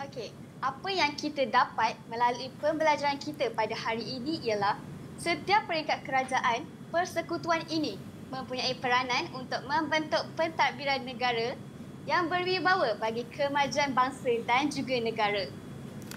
Okey, apa yang kita dapat melalui pembelajaran kita pada hari ini ialah setiap peringkat kerajaan persekutuan ini mempunyai peranan untuk membentuk pentadbiran negara yang berwibawa bagi kemajuan bangsa dan juga negara.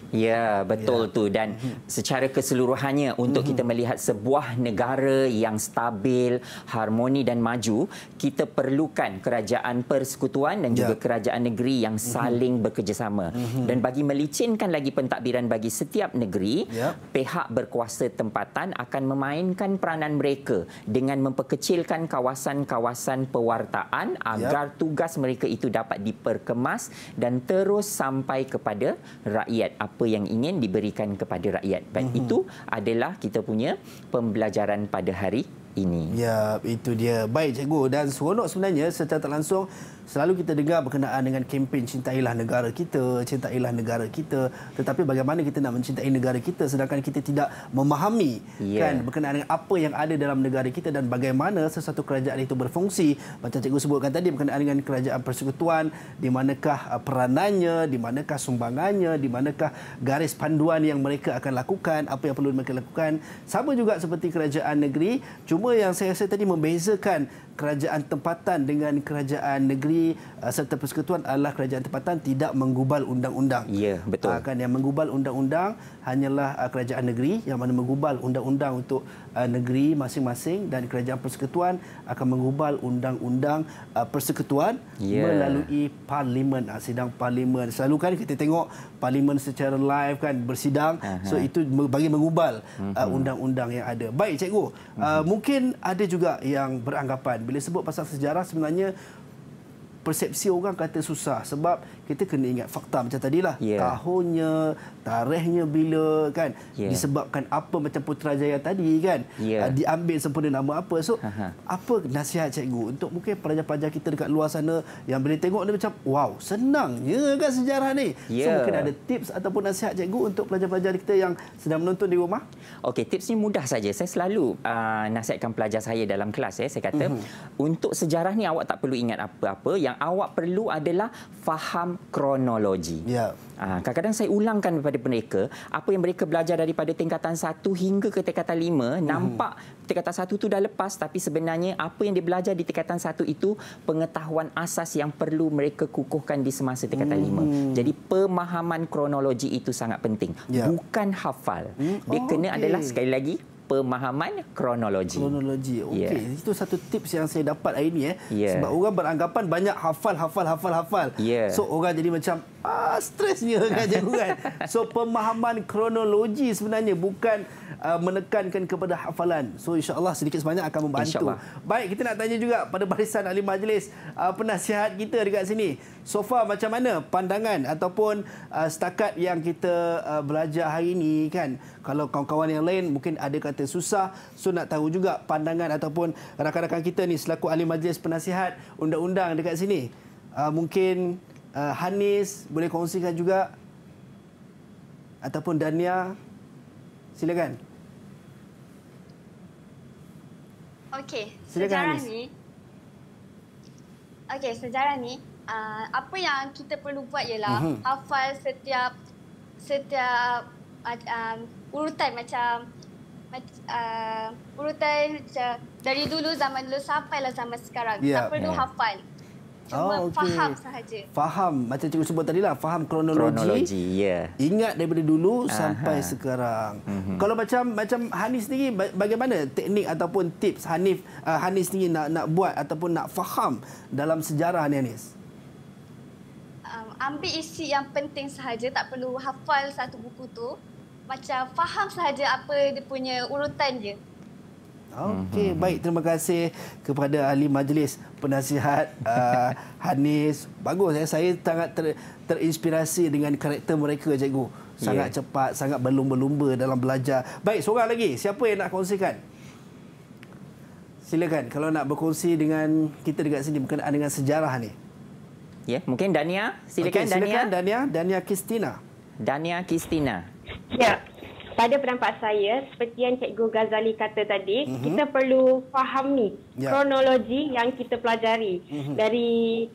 Ya, betul tu. Dan secara keseluruhannya untuk kita melihat sebuah negara yang stabil, harmoni dan maju, kita perlukan kerajaan persekutuan dan juga kerajaan negeri yang saling bekerjasama. Dan bagi melicinkan lagi pentadbiran bagi setiap negeri, pihak berkuasa tempatan akan memainkan peranan mereka dengan memperkecilkan kawasan-kawasan pewartaan agar tugas mereka itu dapat diperkemas dan terus sampai kepada rakyat. Apa yang ingin diberikan kepada rakyat. Baik, itu adalah kita punya pembelajaran pada hari ini. Ya, itu dia. Baik, cikgu. Dan seronok sebenarnya secara tak langsung selalu kita dengar berkenaan dengan kempen cintailah negara kita, cintailah negara kita. Tetapi bagaimana kita nak mencintai negara kita sedangkan kita tidak memahami kan berkenaan dengan apa yang ada dalam negara kita dan bagaimana sesuatu kerajaan itu berfungsi. Macam cikgu sebutkan tadi berkenaan dengan kerajaan persekutuan, di manakah peranannya, di manakah sumbangannya, di manakah garis panduan yang mereka akan lakukan, apa yang perlu mereka lakukan. Sama juga seperti kerajaan negeri, cuma yang saya rasa tadi membezakan kerajaan tempatan dengan kerajaan negeri serta persekutuan adalah kerajaan tempatan tidak menggubal undang-undang. Ya, betul. Kan yang menggubal undang-undang hanyalah kerajaan negeri yang mana menggubal undang-undang untuk negeri masing-masing, dan kerajaan persekutuan akan menggubal undang-undang persekutuan melalui parlimen, sidang parlimen. Selalu kan kita tengok parlimen secara live kan bersidang, so itu bagi mengubal undang-undang yang ada. Baik, cikgu, mungkin ada juga yang beranggapan bila sebut pasal sejarah sebenarnya persepsi orang kata susah sebab kita kena ingat fakta macam tadilah. Tahunnya, tarikhnya bila kan, disebabkan apa macam Putrajaya tadi kan, diambil sempena nama apa. So apa nasihat cikgu untuk mungkin pelajar-pelajar kita dekat luar sana yang bila tengok dia macam wow, senangnya kan sejarah ni. So mungkin ada tips ataupun nasihat cikgu untuk pelajar-pelajar kita yang sedang menonton di rumah? Okey, tipsnya mudah saja. Saya selalu nasihatkan pelajar saya dalam kelas. Saya kata untuk sejarah ni awak tak perlu ingat apa-apa, yang awak perlu adalah faham kronologi. Kadang-kadang saya ulangkan kepada mereka apa yang mereka belajar daripada tingkatan 1 hingga ke tingkatan 5. Nampak tingkatan 1 tu dah lepas, tapi sebenarnya apa yang dia belajar di tingkatan 1 itu pengetahuan asas yang perlu mereka kukuhkan di semasa tingkatan 5. Jadi pemahaman kronologi itu sangat penting. Bukan hafal. Dia kena adalah sekali lagi pemahaman kronologi. Okey, itu satu tips yang saya dapat hari ini sebab orang beranggapan banyak hafal. So orang jadi macam stresnya kan cikgu kan. So pemahaman kronologi sebenarnya bukan menekankan kepada hafalan. So insya-Allah sedikit sebanyak akan membantu. Baik, kita nak tanya juga pada barisan ahli majlis penasihat kita dekat sini. So far macam mana pandangan ataupun setakat yang kita belajar hari ini kan. Kalau kawan-kawan yang lain mungkin ada kata susah, so nak tahu juga pandangan ataupun rakan-rakan kita ni selaku ahli majlis penasihat undang-undang dekat sini. Mungkin Hanis boleh kongsikan juga ataupun Dania, silakan. Okey, sejarah ni. Okey, sejarah ni apa yang kita perlu buat ialah hafal setiap urutan macam urutan dari dulu, zaman dulu sampailah zaman sekarang. Kita perlu hafal. Cuma faham sahaja. Faham. Macam cikgu sebut tadi lah. Faham kronologi. Ya. Ingat daripada dulu sampai sekarang. Kalau macam Hanis sendiri, bagaimana teknik ataupun tips Hanis sendiri nak buat ataupun nak faham dalam sejarah ni, Hanis? Ambil isi yang penting sahaja. Tak perlu hafal satu buku tu. Macam faham sahaja apa dia punya urutan je. Okey, baik. Terima kasih kepada ahli majlis penasihat Hanis. Bagus. Saya sangat terinspirasi dengan karakter mereka, cikgu. Sangat cepat, sangat berlumba-lumba dalam belajar. Baik, seorang lagi. Siapa yang nak kongsikan? Silakan kalau nak berkongsi dengan kita dekat sini berkenaan dengan sejarah ni. Ya, mungkin Dania. Silakan, Dania Kristina. Dania Kristina. Ya. Pada pendapat saya, seperti yang Cikgu Ghazali kata tadi, kita perlu fahami kronologi yang kita pelajari. Dari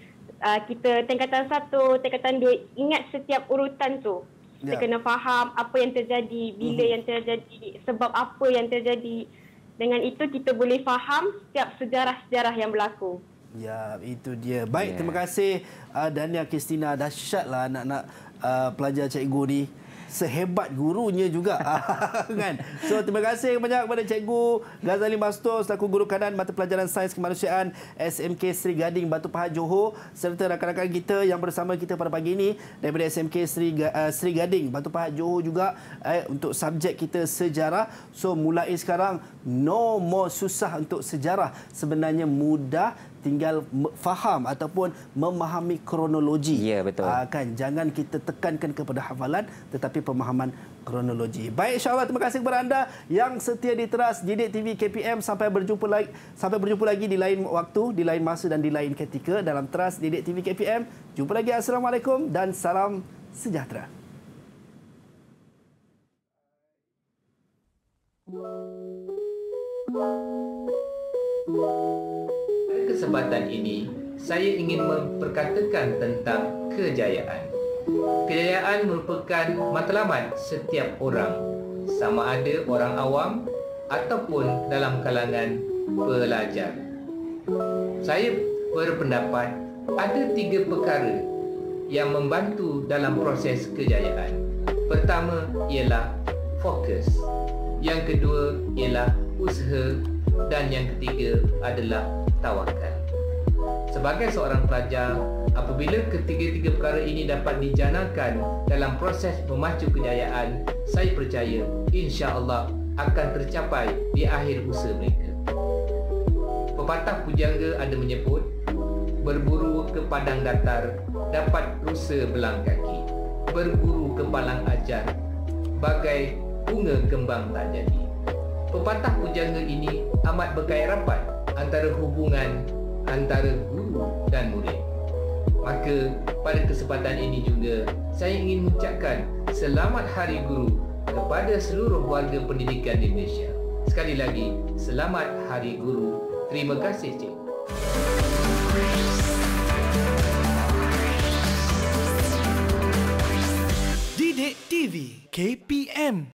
kita tingkatan 1, tingkatan 2, ingat setiap urutan tu. Kita kena faham apa yang terjadi, bila yang terjadi, sebab apa yang terjadi. Dengan itu kita boleh faham setiap sejarah-sejarah yang berlaku. Ya, itu dia. Baik, terima kasih Dania Kristina. Dahsyatlah anak-anak pelajar cikgu ni. Sehebat gurunya juga. Kan? So, terima kasih banyak kepada Cikgu Ghazali Mastur selaku Guru Kanan Mata Pelajaran Sains Kemanusiaan SMK Seri Gading Batu Pahat Johor, serta rakan-rakan kita yang bersama kita pada pagi ini daripada SMK Seri Gading Batu Pahat Johor juga untuk subjek kita sejarah. So, mulai sekarang no more susah untuk sejarah. Sebenarnya mudah, tinggal faham ataupun memahami kronologi. Ya, betul. Kan, jangan kita tekankan kepada hafalan tetapi pemahaman kronologi. Baik, insya-Allah terima kasih kepada anda yang setia di Teras Didik TV KPM. Sampai berjumpa lagi di lain waktu, di lain masa dan di lain ketika dalam Teras Didik TV KPM. Jumpa lagi. Assalamualaikum dan salam sejahtera. Kesempatan ini, saya ingin memperkatakan tentang kejayaan. Kejayaan merupakan matlamat setiap orang, sama ada orang awam ataupun dalam kalangan pelajar. Saya berpendapat ada 3 perkara yang membantu dalam proses kejayaan. Pertama ialah fokus, yang kedua ialah usaha, dan yang ketiga adalah tawakal. Sebagai seorang pelajar, apabila ketiga-tiga perkara ini dapat dijanakan dalam proses memacu kejayaan, saya percaya insya-Allah akan tercapai di akhir usaha mereka. Pepatah pujangga ada menyebut, berburu ke padang datar dapat rusa belang kaki, berburu ke palang ajar bagai bunga kembang tak jadi. Pepatah pujangga ini amat berkait rapat antara hubungan antara guru dan murid. Maka pada kesempatan ini juga saya ingin mengucapkan selamat Hari Guru kepada seluruh warga pendidikan di Malaysia. Sekali lagi, selamat Hari Guru. Terima kasih, Cik. Didik TV KPM.